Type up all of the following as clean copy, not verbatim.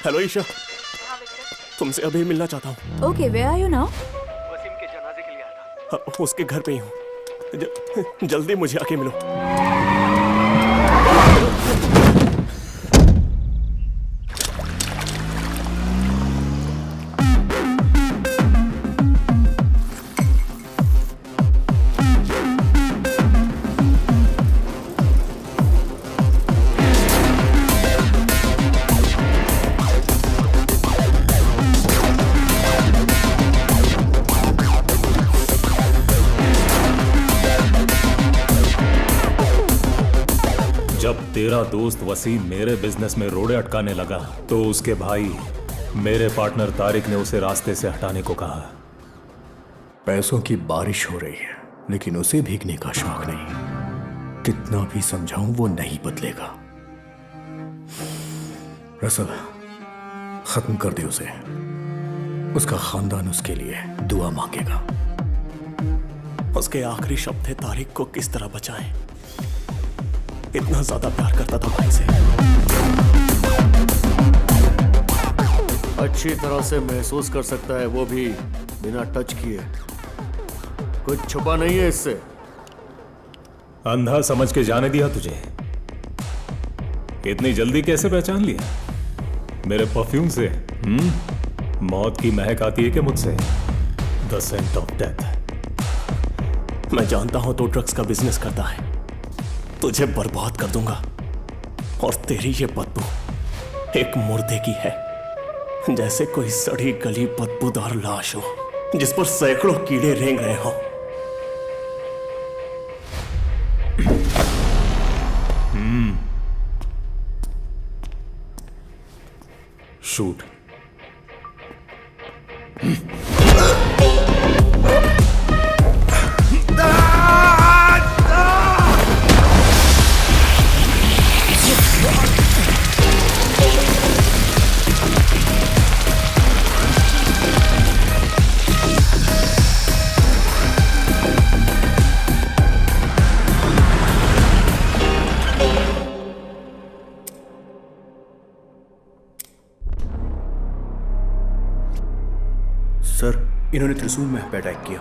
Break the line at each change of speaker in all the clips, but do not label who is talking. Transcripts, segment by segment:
Hello Isha, तुमसे अभी मिलना चाहता हूँ।
Okay, where are you now?
Waseem के जनाजे के लिए आया था। उसके घर पे ही हूँ। जल्दी मुझे आके मिलो।
जब तेरा दोस्त वसीम मेरे बिजनेस में रोड़े अटकाने लगा तो उसके भाई मेरे पार्टनर तारिक ने उसे रास्ते से हटाने को कहा।
पैसों की बारिश हो रही है लेकिन उसे भीगने का शौक नहीं। कितना भी समझाऊं वो नहीं बदलेगा। रसल, खत्म कर दे उसे। उसका खानदान उसके लिए दुआ मांगेगा।
उसके आखिरी शब्द थे, तारिक को किस तरह बचाएं। इतना ज्यादा प्यार करता था भाई से।
अच्छी तरह से महसूस कर सकता है, वो भी बिना टच किए। कुछ छुपा नहीं है इससे।
अंधा समझ के जाने दिया तुझे। इतनी जल्दी कैसे पहचान लिया? मेरे परफ्यूम से मौत की महक आती है क्या मुझसे? The scent of death.
मैं जानता हूं तो ड्रग्स का बिजनेस करता है। तुझे बर्बाद कर दूंगा और तेरी ये बदबू एक मुर्दे की है, जैसे कोई सड़ी गली बदबूदार लाश हो जिस पर सैकड़ों कीड़े रेंग रहे हो।
शूट।
सर, इन्होंने त्रिशूल महल पे अटैक किया।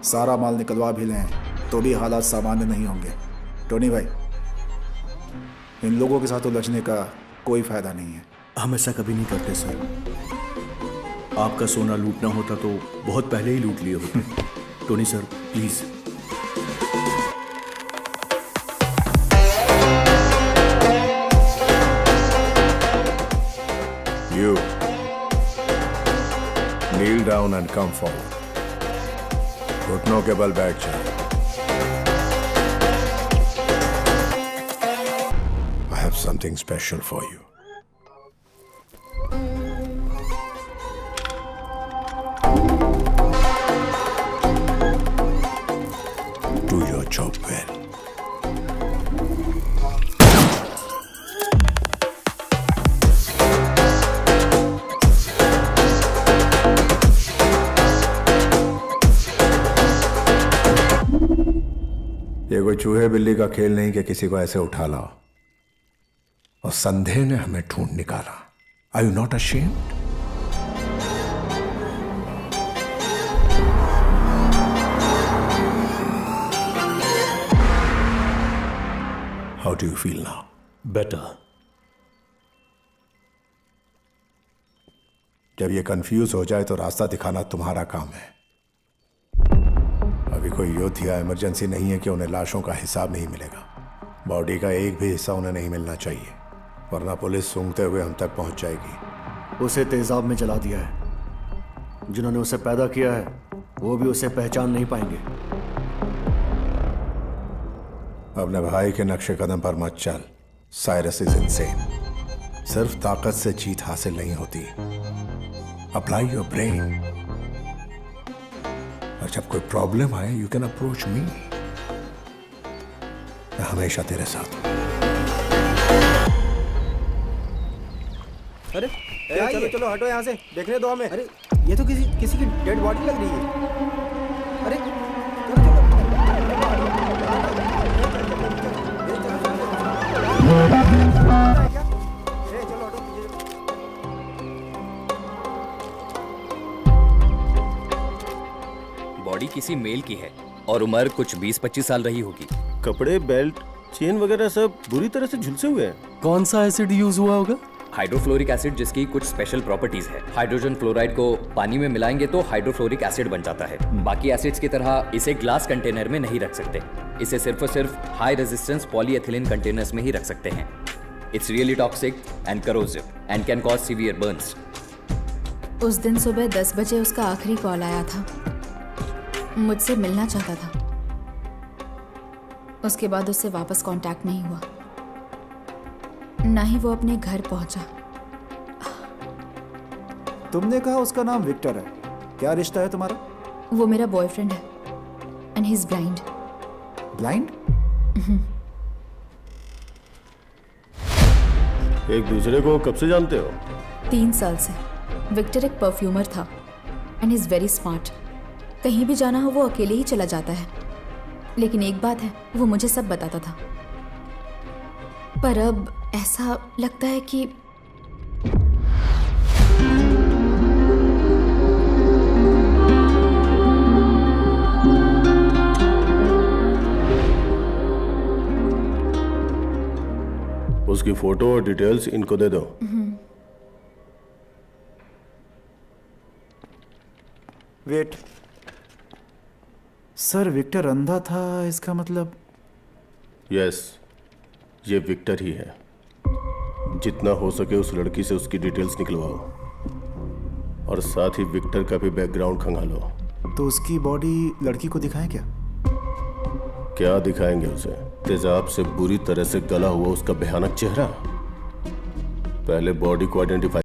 सारा माल निकलवा भी लें तो भी हालात सामान्य नहीं होंगे। टोनी भाई, इन लोगों के साथ उलझने का कोई फायदा नहीं है।
हम ऐसा कभी नहीं करते सर। आपका सोना लूटना होता तो बहुत पहले ही लूट लिए होते। Tony sir, please.
You kneel down and come forward. घुटनों के बल बैठ जाओ। I have something special for you. Do your job well. ये कोई चूहे बिल्ली का खेल नहीं कि किसी को ऐसे उठा लाओ। और संदेह ने हमें ढूंढ निकाला। Are you not ashamed? How do you feel now?
Better.
जब ये कंफ्यूज हो जाए तो रास्ता दिखाना तुम्हारा काम है। अभी कोई युद्ध या इमरजेंसी नहीं है कि उन्हें लाशों का हिसाब नहीं मिलेगा। बॉडी का एक भी हिस्सा उन्हें नहीं मिलना चाहिए, वरना पुलिस सूंघते हुए हम तक पहुंच जाएगी।
उसे तेजाब में जला दिया है। जिन्होंने उसे पैदा किया है वो भी उसे पहचान नहीं पाएंगे।
अपने भाई के नक्शे कदम पर मत चल। Cyrus is insane. सिर्फ ताकत से जीत हासिल नहीं होती। Apply your brain. और जब कोई प्रॉब्लम आए यू कैन अप्रोच मी। मैं हमेशा तेरे साथ हूं।
अरे चलो चलो हटो यहाँ से, देखने दो हमें। अरे ये तो किसी की डेड बॉडी लग रही है। अरे चलो चलो चलो हटो।
बॉडी किसी मेल की है और उम्र कुछ 20-25 साल रही होगी।
कपड़े, बेल्ट, चेन वगैरह सब बुरी तरह से झुलसे हुए हैं।
कौन सा एसिड यूज हुआ होगा?
हाइड्रोफ्लोरिक एसिड, जिसकी कुछ स्पेशल प्रॉपर्टीज है। हाइड्रोजन फ्लोराइड को पानी में मिलाएंगे तो हाइड्रोफ्लोरिक एसिड बन जाता है। बाकी एसिड्स की तरह इसे ग्लास कंटेनर में नहीं रख सकते। इसे सिर्फ और सिर्फ हाई रेजिस्टेंस पॉलीएथिलीन कंटेनर्स में ही रख सकते हैं। It's really toxic and corrosive and can cause severe Burns.
उस दिन सुबह 10 बजे उसका आखिरी कॉल आया था। मुझसे मिलना चाहता था। उसके बाद उससे वापस कांटेक्ट नहीं हुआ, ना ही वो अपने घर पहुंचा।
तुमने कहा उसका नाम विक्टर है। क्या रिश्ता है तुम्हारा?
वो मेरा बॉयफ्रेंड है and he is blind.
Blind?
एक दूसरे को कब से जानते हो?
3 साल से। विक्टर एक परफ्यूमर था and he is very smart. कहीं भी जाना हो वो अकेले ही चला जाता है। लेकिन एक बात है, वो मुझे सब बताता था। पर अब ऐसा लगता है कि
उसकी फोटो और डिटेल्स इनको दे दो।
वेट सर, विक्टर अंधा था, इसका मतलब?
यस, ये विक्टर ही है। जितना हो सके उस लड़की से उसकी डिटेल्स निकलवाओ और साथ ही विक्टर का भी बैकग्राउंड खंगालो।
तो उसकी बॉडी लड़की को दिखाएं क्या?
क्या दिखाएंगे उसे? तेजाब से बुरी तरह से गला हुआ उसका भयानक चेहरा। पहले बॉडी को आइडेंटिफाई